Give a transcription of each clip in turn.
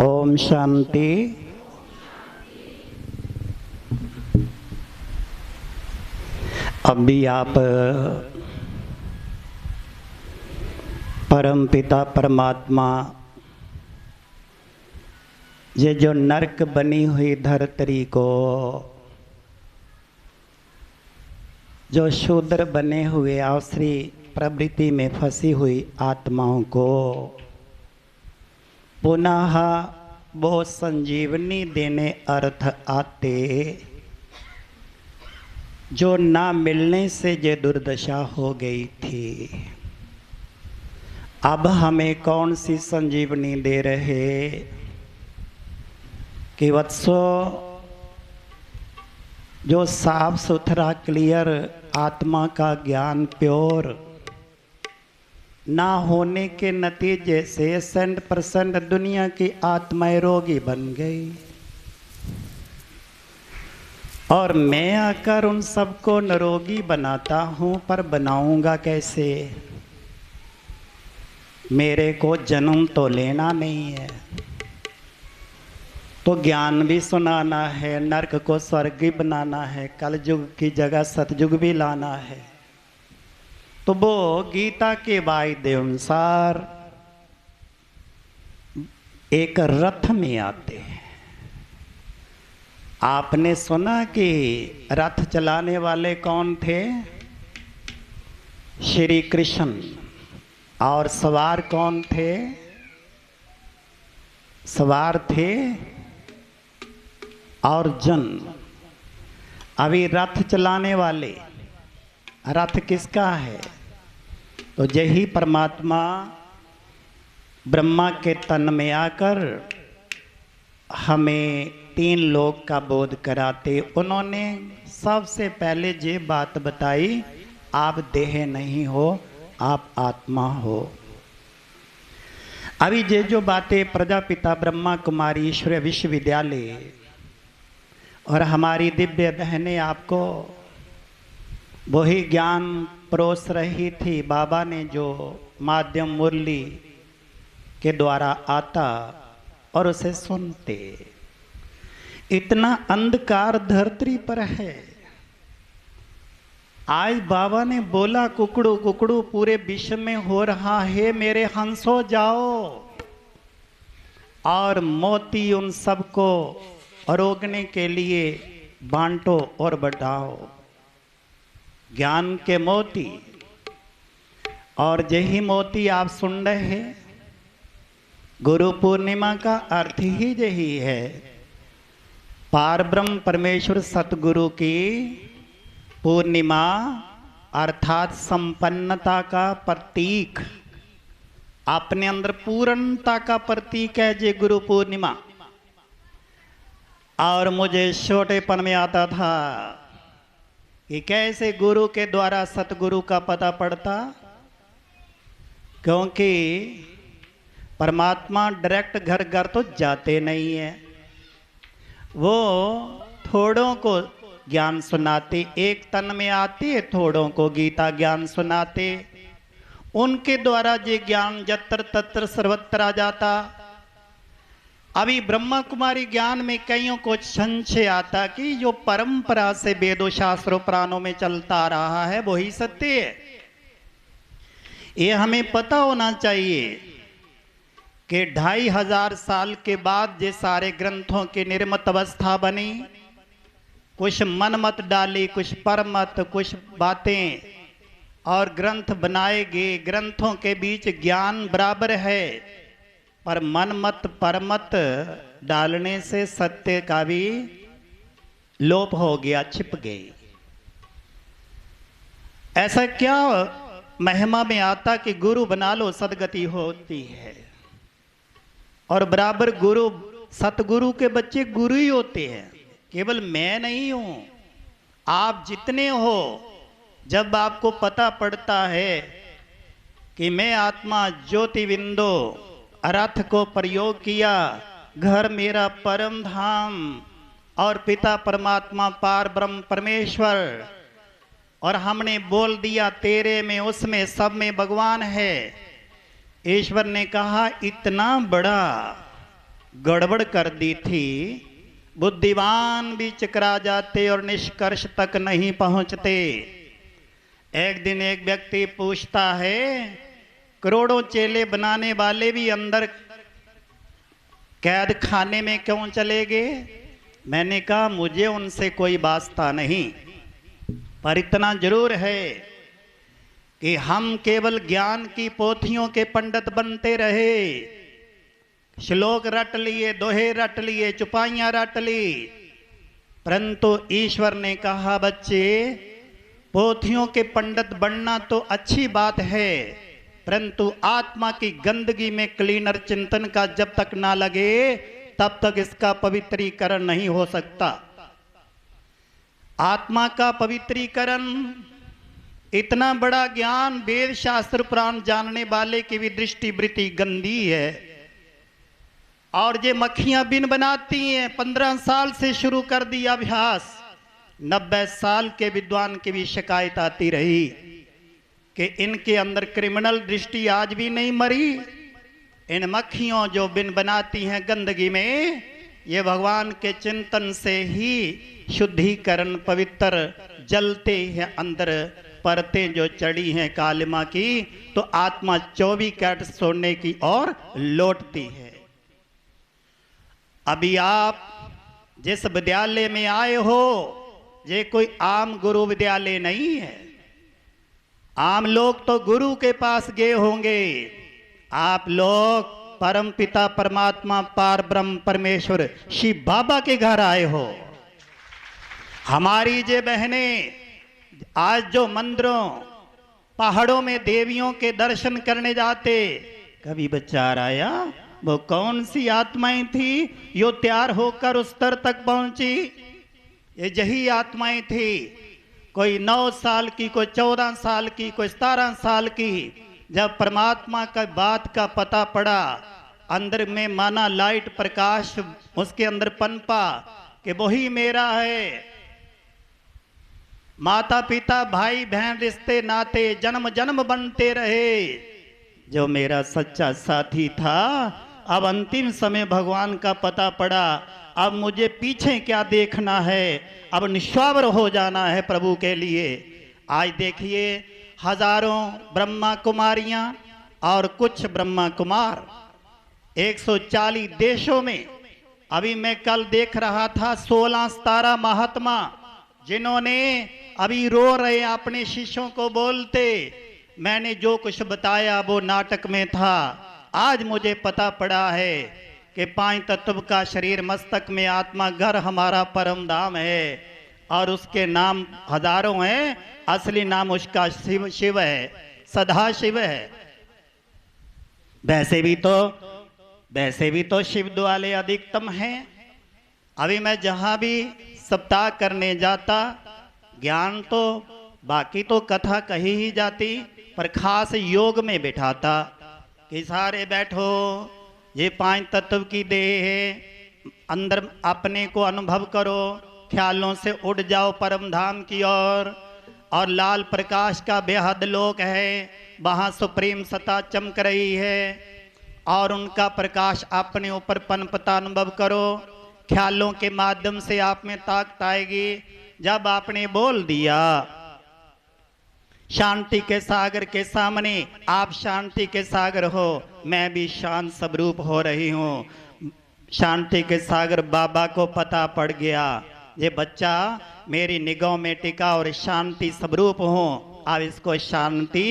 ओम शांति। अभी आप परम पिता परमात्मा ये जो नरक बनी हुई धरती को, जो शूद्र बने हुए आसुरी प्रवृत्ति में फंसी हुई आत्माओं को पुनः वो संजीवनी देने अर्थ आते, जो ना मिलने से ये दुर्दशा हो गई थी। अब हमें कौन सी संजीवनी दे रहे कि वत्सो, जो साफ सुथरा क्लियर आत्मा का ज्ञान प्योर ना होने के नतीजे से 100% दुनिया की आत्माएं रोगी बन गई, और मैं आकर उन सबको निरोगी बनाता हूं। पर बनाऊंगा कैसे? मेरे को जन्म तो लेना नहीं है, तो ज्ञान भी सुनाना है, नरक को स्वर्ग भी बनाना है, कलयुग की जगह सतयुग भी लाना है। तो वो गीता के वायदे अनुसार एक रथ में आते हैं। आपने सुना कि रथ चलाने वाले कौन थे? श्री कृष्ण। और सवार कौन थे? सवार थे अर्जुन। अभी रथ चलाने वाले, रथ किसका है? तो यही परमात्मा ब्रह्मा के तन में आकर हमें 3 लोक का बोध कराते। उन्होंने सबसे पहले ये बात बताई, आप देह नहीं हो, आप आत्मा हो। अभी ये जो बातें प्रजापिता ब्रह्मा कुमारी ईश्वरीय विश्वविद्यालय और हमारी दिव्य बहनें आपको वही ज्ञान परोस रही थी। बाबा ने जो माध्यम मुरली के द्वारा आता और उसे सुनते। इतना अंधकार धरती पर है। आज बाबा ने बोला कुकड़ू कुकड़ू पूरे विश्व में हो रहा है, मेरे हंसो जाओ और मोती उन सबको रोकने के लिए बांटो और बढ़ाओ, ज्ञान के मोती। और यही मोती आप सुन रहे हैं। गुरु पूर्णिमा का अर्थ ही यही है, पारब्रह्म परमेश्वर सतगुरु की पूर्णिमा अर्थात संपन्नता का प्रतीक, अपने अंदर पूर्णता का प्रतीक है ये गुरु पूर्णिमा। और मुझे छोटेपन में आता था कि कैसे गुरु के द्वारा सतगुरु का पता पड़ता, क्योंकि परमात्मा डायरेक्ट घर घर तो जाते नहीं है, वो थोड़ों को ज्ञान सुनाते। एक तन में आते, थोड़ों को गीता ज्ञान सुनाते। उनके द्वारा ये ज्ञान जत्र तत्र सर्वत्र आ जाता। अभी ब्रह्मा कुमारी ज्ञान में कईयों को संशय आता कि जो परंपरा से वेदों शास्त्रों पुराणों में चलता रहा है वही सत्य है। ये हमें पता होना चाहिए कि 2500 साल के बाद ये सारे ग्रंथों की निर्मित अवस्था बनी। कुछ मनमत डाली, कुछ परमत, कुछ बातें और ग्रंथ बनाए गए। ग्रंथों के बीच ज्ञान बराबर है, पर मनमत परमत डालने से सत्य का भी लोप हो गया, छिप गई। ऐसा क्या महिमा में आता कि गुरु बना लो सदगति होती है, और बराबर गुरु सतगुरु के बच्चे गुरु ही होते हैं। केवल मैं नहीं हूं, आप जितने हो, जब आपको पता पड़ता है कि मैं आत्मा ज्योति बिंदु रथ को प्रयोग किया, घर मेरा परम धाम और पिता परमात्मा पार ब्रह्म परमेश्वर, और हमने बोल दिया तेरे में उसमें सब में भगवान है। ईश्वर ने कहा इतना बड़ा गड़बड़ कर दी थी। बुद्धिमान भी चकरा जाते और निष्कर्ष तक नहीं पहुंचते। एक दिन एक व्यक्ति पूछता है, करोड़ों चेले बनाने वाले भी अंदर कैद खाने में क्यों चले गए? मैंने कहा मुझे उनसे कोई वास्ता नहीं, पर इतना जरूर है कि हम केवल ज्ञान की पोथियों के पंडित बनते रहे। श्लोक रट लिए, दोहे रट लिए, चुपाइयां रट ली, परंतु ईश्वर ने कहा बच्चे पोथियों के पंडित बनना तो अच्छी बात है, परंतु आत्मा की गंदगी में क्लीनर चिंतन का जब तक ना लगे तब तक इसका पवित्रीकरण नहीं हो सकता। आत्मा का पवित्रीकरण इतना बड़ा ज्ञान, वेद शास्त्र पुराण जानने वाले की भी दृष्टि वृत्ति गंदी है। और ये मक्खियां बिन बनाती हैं, 15 साल से शुरू कर दिया अभ्यास, 90 साल के विद्वान की भी शिकायत आती रही कि इनके अंदर क्रिमिनल दृष्टि आज भी नहीं मरी। इन मक्खियों जो बिन बनाती हैं गंदगी में, ये भगवान के चिंतन से ही शुद्धिकरण पवित्र जलते हैं अंदर परतें जो चढ़ी हैं कालिमा की, तो आत्मा 24 कैरेट सोने की ओर लौटती है। अभी आप जिस विद्यालय में आए हो ये कोई आम गुरु विद्यालय नहीं है। आम लोग तो गुरु के पास गए होंगे, आप लोग परम पिता परमात्मा पार ब्रह्म परमेश्वर शिव बाबा के घर आए हो। हमारी जे बहनें आज जो मंदिरों पहाड़ों में देवियों के दर्शन करने जाते, कभी विचार आया वो कौन सी आत्माएं थी जो तैयार होकर उस स्तर तक पहुंची? ये यही आत्माएं थी, कोई 9 साल की, कोई 14 साल की, कोई 17 साल की। जब परमात्मा का बात का पता पड़ा, अंदर में माना लाइट प्रकाश उसके अंदर पनपा कि वही मेरा है। माता पिता भाई बहन रिश्ते नाते जन्म जन्म बनते रहे, जो मेरा सच्चा साथी था। अब अंतिम समय भगवान का पता पड़ा, अब मुझे पीछे क्या देखना है, अब निस्वावर हो जाना है प्रभु के लिए। आज देखिए हजारों ब्रह्मा कुमारियां और कुछ ब्रह्मा कुमार 140 देशों में। अभी मैं कल देख रहा था 16-17 महात्मा जिन्होंने अभी रो रहे अपने शिष्यों को बोलते, मैंने जो कुछ बताया वो नाटक में था। आज मुझे पता पड़ा है कि 5 तत्व का शरीर मस्तक में आत्मा, घर हमारा परम धाम है और उसके नाम हजारों हैं। असली नाम उसका शिव है, सदा शिव है। वैसे भी तो शिव द्वाले अधिकतम हैं। अभी मैं जहां भी सप्ताह करने जाता, ज्ञान तो बाकी तो कथा कही ही जाती, पर खास योग में बिठाता कि सारे बैठो, ये 5 तत्व की देह है, अंदर अपने को अनुभव करो, ख्यालों से उड़ जाओ परम धाम की ओर। और लाल प्रकाश का बेहद लोक है, वहाँ सुप्रीम सत्ता चमक रही है और उनका प्रकाश अपने ऊपर पनपता अनुभव करो। ख्यालों के माध्यम से आप में ताकत आएगी। जब आपने बोल दिया शांति के सागर के सामने, आप शांति के सागर हो, मैं भी शांत स्वरूप हो रही हूँ। शांति के सागर बाबा को पता पड़ गया, ये बच्चा मेरी निगाह में टिका और शांति स्वरूप हो। अब इसको शांति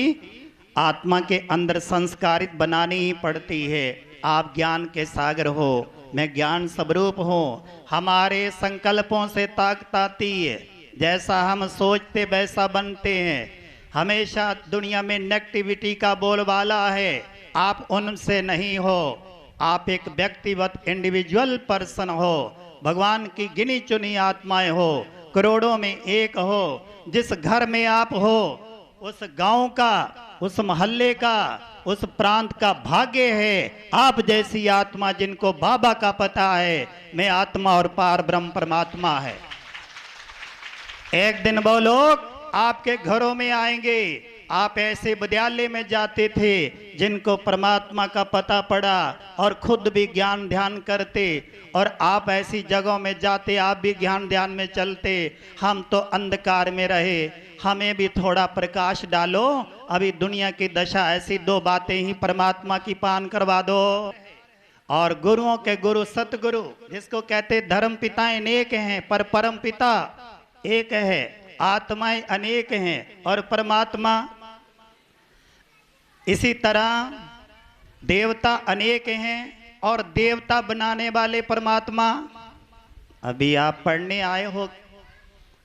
आत्मा के अंदर संस्कारित बनानी ही पड़ती है। आप ज्ञान के सागर हो, मैं ज्ञान स्वरूप हूँ। हमारे संकल्पों से ताकत आती है, जैसा हम सोचते वैसा बनते हैं। हमेशा दुनिया में नेगेटिविटी का बोलबाला है, आप उनसे नहीं हो। आप एक व्यक्तिगत इंडिविजुअल पर्सन हो, भगवान की गिनी चुनी आत्माएं हो, करोड़ों में एक हो। जिस घर में आप हो, उस गांव का, उस मोहल्ले का, उस प्रांत का भाग्य है आप जैसी आत्मा जिनको बाबा का पता है मैं आत्मा और पार ब्रह्म परमात्मा है। एक दिन वो लोग आपके घरों में आएंगे, आप ऐसे विद्यालय में जाते थे जिनको परमात्मा का पता पड़ा और खुद भी ज्ञान ध्यान करते, और आप ऐसी जगहों में जाते, आप भी ज्ञान ध्यान में चलते। हम तो अंधकार में रहे, हमें भी थोड़ा प्रकाश डालो। अभी दुनिया की दशा ऐसी, दो बातें ही परमात्मा की पान करवा दो। और गुरुओं के गुरु सतगुरु, जिसको कहते धर्म पिताएं अनेक हैं पर परम पिता एक है, आत्माएं अनेक हैं और परमात्मा। इसी तरह देवता अनेक हैं और देवता बनाने वाले परमात्मा। अभी आप पढ़ने आए हो,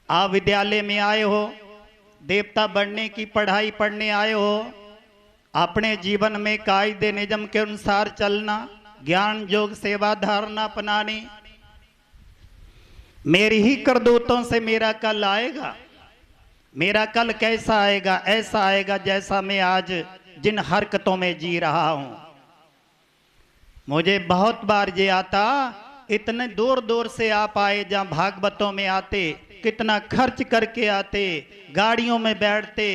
आप विद्यालय में आए हो, देवता बनने की पढ़ाई पढ़ने आए हो, अपने जीवन में कायदे नियम के अनुसार चलना, ज्ञान योग सेवा धारणा अपनानी। मेरी ही करतूतों से मेरा कल आएगा। मेरा कल कैसा आएगा? ऐसा आएगा जैसा मैं आज जिन हरकतों में जी रहा हूं। मुझे बहुत बार ये आता, इतने दूर दूर से आप आए, जहां भागवतों में आते, कितना खर्च करके आते, गाड़ियों में बैठते,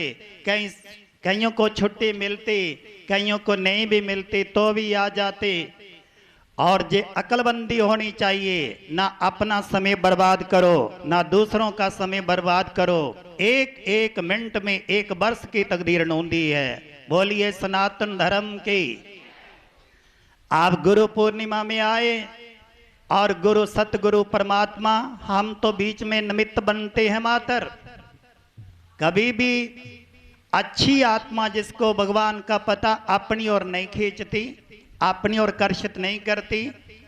कईयों को छुट्टी मिलती, कईयों को नहीं भी मिलती, तो भी आ जाते। और ये अकलबंदी होनी चाहिए, ना अपना समय बर्बाद करो ना दूसरों का समय बर्बाद करो। एक एक मिनट में एक वर्ष की तकदीर ढूंढी है। बोलिए सनातन धर्म की। आप गुरु पूर्णिमा में आए और गुरु सतगुरु परमात्मा, हम तो बीच में निमित्त बनते हैं मातर। कभी भी अच्छी आत्मा जिसको भगवान का पता अपनी ओर नहीं खींचती, अपनी ओर कर्षित नहीं करती,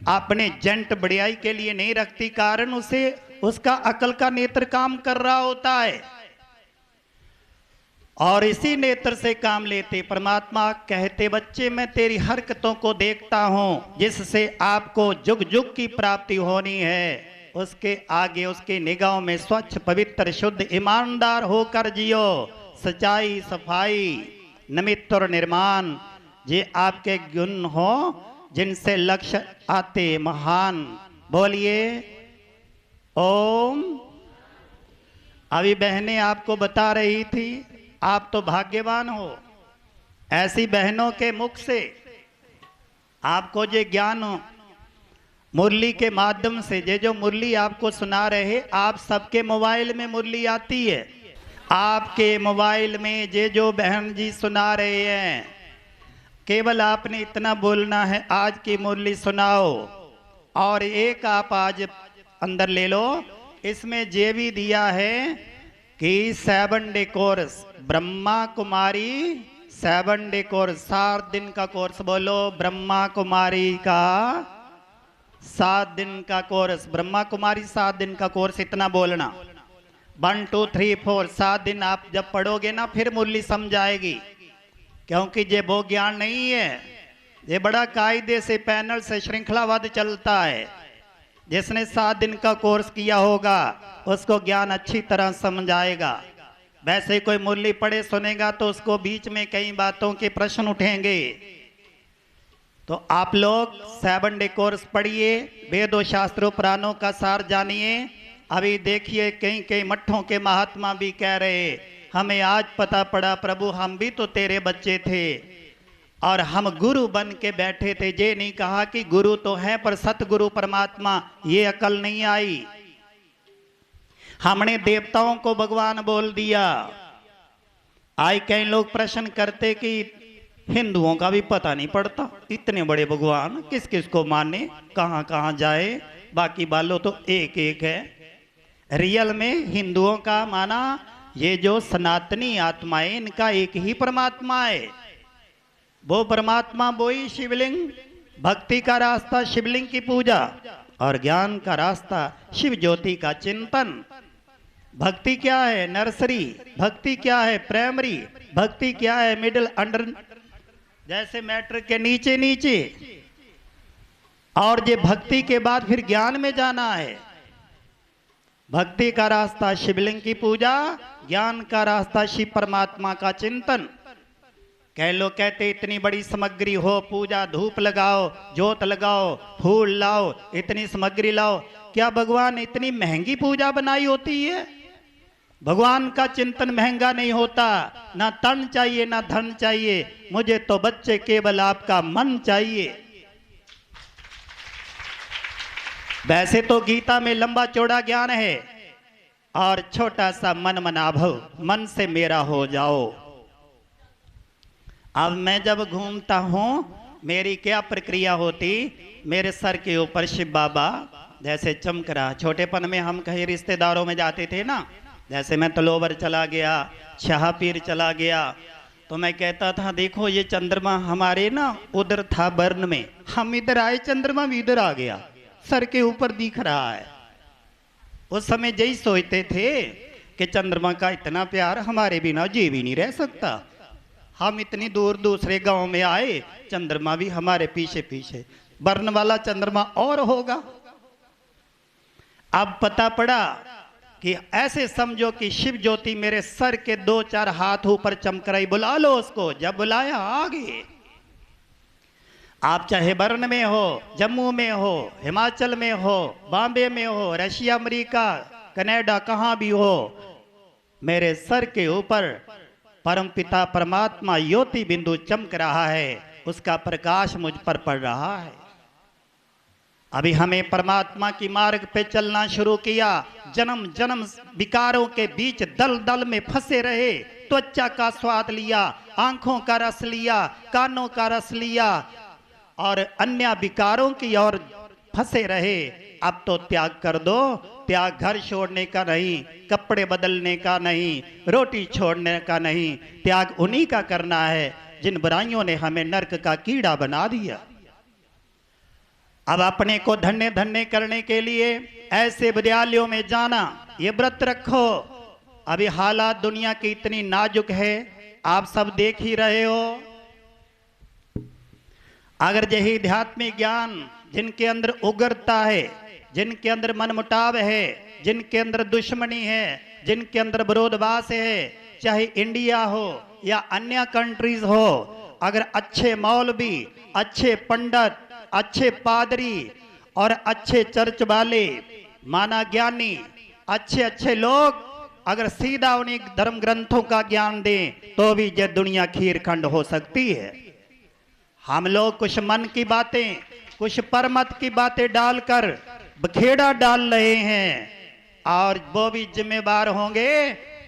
अपने जंट बढ़ियाई के लिए नहीं रखती, कारण उसे उसका अकल का नेत्र काम कर रहा होता है और इसी नेत्र से काम लेते। परमात्मा कहते, बच्चे मैं तेरी हरकतों को देखता हूं, जिससे आपको जुग जुग की प्राप्ति होनी है। उसके आगे उसके निगाहों में स्वच्छ पवित्र शुद्ध ईमानदार होकर जियो। सच्चाई सफाई निमित्त और निर्माण, ये आपके गुण हो जिनसे लक्ष्य आते महान। बोलिए ओम। अभी बहनें आपको बता रही थी, आप तो भाग्यवान हो, ऐसी बहनों के मुख से आपको ये ज्ञान मुरली के माध्यम से, ये जो मुरली आपको सुना रहे, आप सबके मोबाइल में मुरली आती है। आपके मोबाइल में ये जो बहन जी सुना रहे हैं, केवल आपने इतना बोलना है, आज की मुरली सुनाओ। और एक आप आज अंदर ले लो, इसमें ये भी दिया है कि 7 day course, Brahma Kumari 7 day course, 7 दिन का कोर्स। बोलो ब्रह्मा कुमारी का 7 दिन का कोर्स, ब्रह्मा कुमारी 7 दिन का कोर्स, इतना बोलना। 1 2 3 4 7 दिन आप जब पढ़ोगे ना, फिर मुरली समझ आएगी। क्योंकि ये वो ज्ञान नहीं है, ये बड़ा कायदे से पैनल से श्रृंखलावाद चलता है। जिसने 7 दिन का कोर्स किया होगा उसको ज्ञान अच्छी तरह समझ आएगा। वैसे कोई मुरली पढ़े सुनेगा तो उसको बीच में कई बातों के प्रश्न उठेंगे। तो आप लोग 7 डे कोर्स पढ़िए, वेदों शास्त्रों पुराणों का सार जानिए। अभी देखिए कई कई मठों के महात्मा भी कह रहे, हमें आज पता पड़ा प्रभु, हम भी तो तेरे बच्चे थे और हम गुरु बन के बैठे थे। ये नहीं कहा कि गुरु तो है पर सतगुरु परमात्मा, ये अकल नहीं आई। हमने देवताओं को भगवान बोल दिया। आज कई लोग प्रश्न करते कि हिंदुओं का भी पता नहीं पड़ता, इतने बड़े भगवान किस किस को माने, कहां कहां जाए, बाकी बालों तो एक एक है। रियल में हिंदुओं का माना, ये जो सनातनी आत्माएं, इनका एक ही परमात्मा है। वो परमात्मा वो ही शिवलिंग। भक्ति का रास्ता शिवलिंग की पूजा और ज्ञान का रास्ता शिव ज्योति का चिंतन। भक्ति क्या है? नर्सरी। भक्ति क्या है? प्राइमरी। भक्ति क्या है? मिडिल, अंडर, जैसे मैट्रिक के नीचे नीचे। और ये भक्ति के बाद फिर ज्ञान में जाना है। भक्ति का रास्ता शिवलिंग की पूजा, ज्ञान का रास्ता शिव परमात्मा का चिंतन। कह लो कहते इतनी बड़ी सामग्री हो, पूजा धूप लगाओ, जोत लगाओ, फूल लाओ, इतनी सामग्री लाओ, क्या भगवान इतनी महंगी पूजा बनाई होती है? भगवान का चिंतन महंगा नहीं होता, ना तन चाहिए ना धन चाहिए, मुझे तो बच्चे केवल आपका मन चाहिए। वैसे तो गीता में लंबा चौड़ा ज्ञान है और छोटा सा मन मनाभव, मन से मेरा हो जाओ। अब मैं जब घूमता हूं मेरी क्या प्रक्रिया होती, मेरे सर के ऊपर शिव बाबा जैसे चमक रहा। छोटेपन में हम कहीं रिश्तेदारों में जाते थे ना, जैसे मैं तलोवर चला गया, शाहपीर चला गया, तो मैं कहता था देखो ये चंद्रमा हमारे ना उधर था बर्न में, हम इधर आए चंद्रमा भी इधर आ गया, सर के ऊपर दिख रहा है। उस समय यही सोचते थे कि चंद्रमा का इतना प्यार हमारे बिना जी भी नहीं रह सकता। हम इतनी दूर दूसरे गांव में आए, चंद्रमा भी हमारे पीछे पीछे, बर्न वाला चंद्रमा और होगा। अब पता पड़ा कि ऐसे समझो कि शिव ज्योति मेरे सर के 2-4 हाथ ऊपर चमक रही। बुला लो उसको, जब बुलाया आ गए। आप चाहे बर्न में हो, जम्मू में हो, हिमाचल में हो, बॉम्बे में हो, रशिया, अमेरिका, कनाडा, कहां भी हो, मेरे सर के ऊपर परमपिता परमात्मा ज्योति बिंदु चमक रहा है, उसका प्रकाश मुझ पर पड़ रहा है। अभी हमें परमात्मा की मार्ग पे चलना शुरू किया। जन्म जन्म विकारों के बीच दल दल में फंसे रहे, त्वचा का स्वाद लिया, आंखों का रस लिया, कानों का रस लिया और अन्य विकारों की ओर फंसे रहे। अब तो त्याग कर दो। त्याग घर छोड़ने का नहीं, कपड़े बदलने का नहीं, रोटी छोड़ने का नहीं, त्याग उन्हीं का करना है जिन बुराइयों ने हमें नरक का कीड़ा बना दिया। अब अपने को धन्य धन्य करने के लिए ऐसे विद्यालयों में जाना, ये व्रत रखो। अभी हालात दुनिया की इतनी नाजुक है, आप सब देख ही रहे हो। अगर यही आध्यात्मिक ज्ञान जिनके अंदर उग्रता है, जिनके अंदर मनमुटाव है, जिनके अंदर दुश्मनी है, जिनके अंदर विरोधवास है, चाहे इंडिया हो या अन्य कंट्रीज हो, अगर अच्छे मौलवी, अच्छे पंडित, अच्छे पादरी और अच्छे चर्च वाले, माना ज्ञानी, अच्छे अच्छे लोग अगर सीधा उन्हीं धर्म ग्रंथों का ज्ञान दें तो भी यह दुनिया खीरखंड हो सकती है। हम लोग कुछ मन की बातें, कुछ परमत की बातें डालकर बखेड़ा डाल रहे हैं और वो भी जिम्मेवार होंगे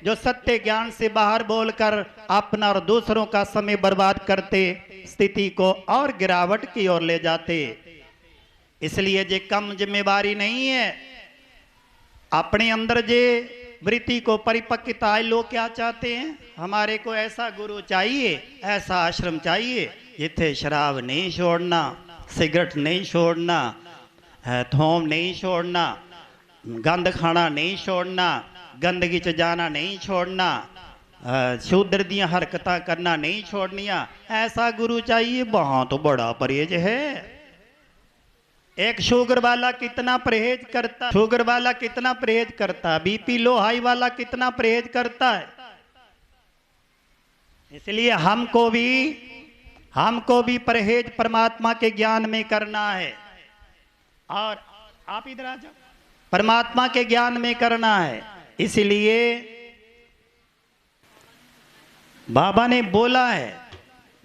जो सत्य ज्ञान से बाहर बोलकर अपना और दूसरों का समय बर्बाद करते, स्थिति को और गिरावट की ओर ले जाते। इसलिए ये कम जिम्मेवारी नहीं है। अपने अंदर जे वृत्ति को परिपक्वता, लोग क्या चाहते हैं, हमारे को ऐसा गुरु चाहिए, ऐसा आश्रम चाहिए जिथे शराब नहीं छोड़ना, सिगरेट नहीं छोड़ना, थोम नहीं छोड़ना, गंद खाना नहीं छोड़ना, गंदगी च जाना नहीं छोड़ना, शूद्र दियां हरकतां करना नहीं छोड़निया, ऐसा गुरु चाहिए। वहां तो बड़ा परहेज है। एक शुगर वाला कितना परहेज करता, शुगर वाला कितना परहेज करता, बीपी लो हाई वाला कितना परहेज करता है। इसलिए हमको भी परहेज परमात्मा के ज्ञान में करना है। और आप इधर आ जाओ, परमात्मा के ज्ञान में करना है। इसलिए बाबा ने बोला है,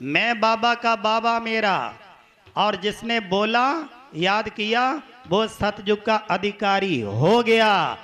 मैं बाबा का बाबा मेरा, और जिसने बोला याद किया वो सतयुग का अधिकारी हो गया।